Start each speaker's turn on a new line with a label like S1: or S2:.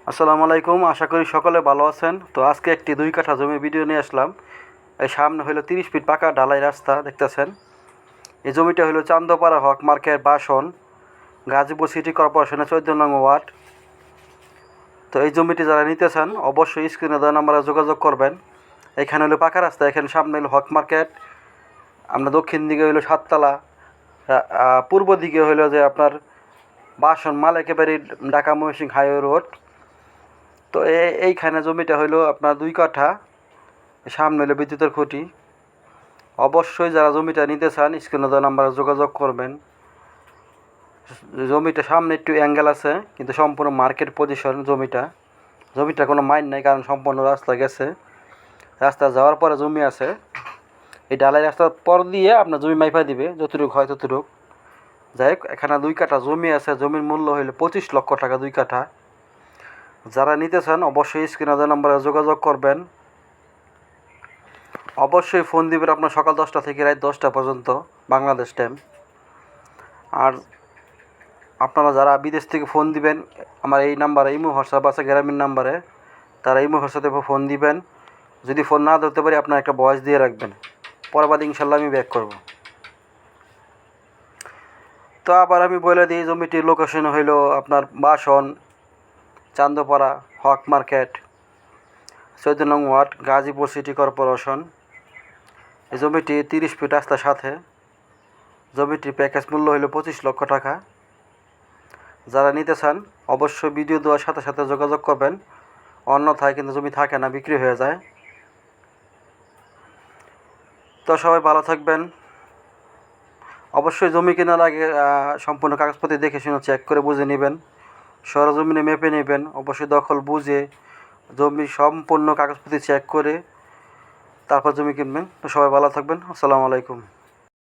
S1: আসসালামু আলাইকুম, আশা করি সকলে ভালো আছেন। তো আজকে একটি 2 কাঠা জমির ভিডিও নিয়ে আসলাম। এই সামনে হলো 30 ফিট পাকা ঢালাই রাস্তা দেখতেছেন। এই জমিটা হলো চান্দপাড়া হক মার্কেট বাসন, গাজীপুর সিটি কর্পোরেশনের 14 নং ওয়ার্ড। তো এই জমিটি যারা নিতে চান অবশ্যই স্ক্রিনে দেওয়া নাম্বারে যোগাযোগ করবেন। এখানে হলো পাকা রাস্তা, এখানে সামনে হলো হক মার্কেট, আমরা দক্ষিণ দিকে হলো সাততলা, পূর্ব দিকে হলো যে আপনার বাসন মাল একেবারে ঢাকা ময়মনসিংহ হাইওয়ে রোড। তো এইখানে জমিটা হইলো আপনার 2 কাঠা, সামনে হলো বিদ্যুতের খুঁটি। অবশ্যই যারা জমিটা নিতে চান স্ক্রিনে দেওয়া নাম্বারে যোগাযোগ করবেন। জমিটা সামনে একটু অ্যাঙ্গেল আছে, কিন্তু সম্পূর্ণ মার্কেট পজিশন জমিটা কোনো মাইন নাই, কারণ সম্পূর্ণ রাস্তা গেছে। রাস্তা যাওয়ার পরে জমি আছে, এই ঢালাই রাস্তার পর দিয়ে আপনার জমি মাইফা দিবে, যতটুকু হয় ততটুকু। যাই হোক, এখানে 2 কাঠা জমি আছে, জমির মূল্য হইলো 25 লক্ষ টাকা 2 কাঠা। যারা নিতে চান অবশ্যই স্ক্রিনে দেওয়া নাম্বারে যোগাযোগ করবেন। অবশ্যই ফোন দিবেন আপনার সকাল 10টা থেকে রাত 10টা পর্যন্ত বাংলাদেশ টাইম। আর আপনারা যারা বিদেশ থেকে ফোন দিবেন আমার এই নাম্বারে ইমো হোয়াটসঅ্যাপ আছে গ্রামীণ নাম্বারে, তারা ইমো হোয়াটসঅ্যাপে ফোন দিবেন। যদি ফোন না ধরতে পারি আপনার একটা ভয়েস দিয়ে রাখবেন, পরবাদে ইনশাল্লাহ আমি ব্যাক করব। তো আবার আমি বলে দিই, জমিটির লোকেশন হইল আপনার বাসন, চান্দপাড়া হক মার্কেট, 14 নং ওয়ার্ড, গাজীপুর সিটি কর্পোরেশন। এই জমিটি 30 ফিট রাস্তার সাথে। জমিটির প্যাকেজ মূল্য হইল 25 লক্ষ টাকা। যারা নিতে চান অবশ্যই ভিডিও দেওয়ার সাথে সাথে যোগাযোগ করবেন, অন্যথায় কিন্তু জমি থাকে না, বিক্রি হয়ে যায়। তো সবাই ভালো থাকবেন। অবশ্যই জমি কেনার আগে সম্পূর্ণ কাগজপত্র দেখে শুনে চেক করে বুঝে নেবেন, সরজমিনে মেপে নেবেন। অবশ্যই দখল বুঝে জমি সম্পূর্ণ কাগজপত্র চেক করে তারপর জমি কিনবেন। তো সবাই ভালো থাকবেন। আসসালামু আলাইকুম।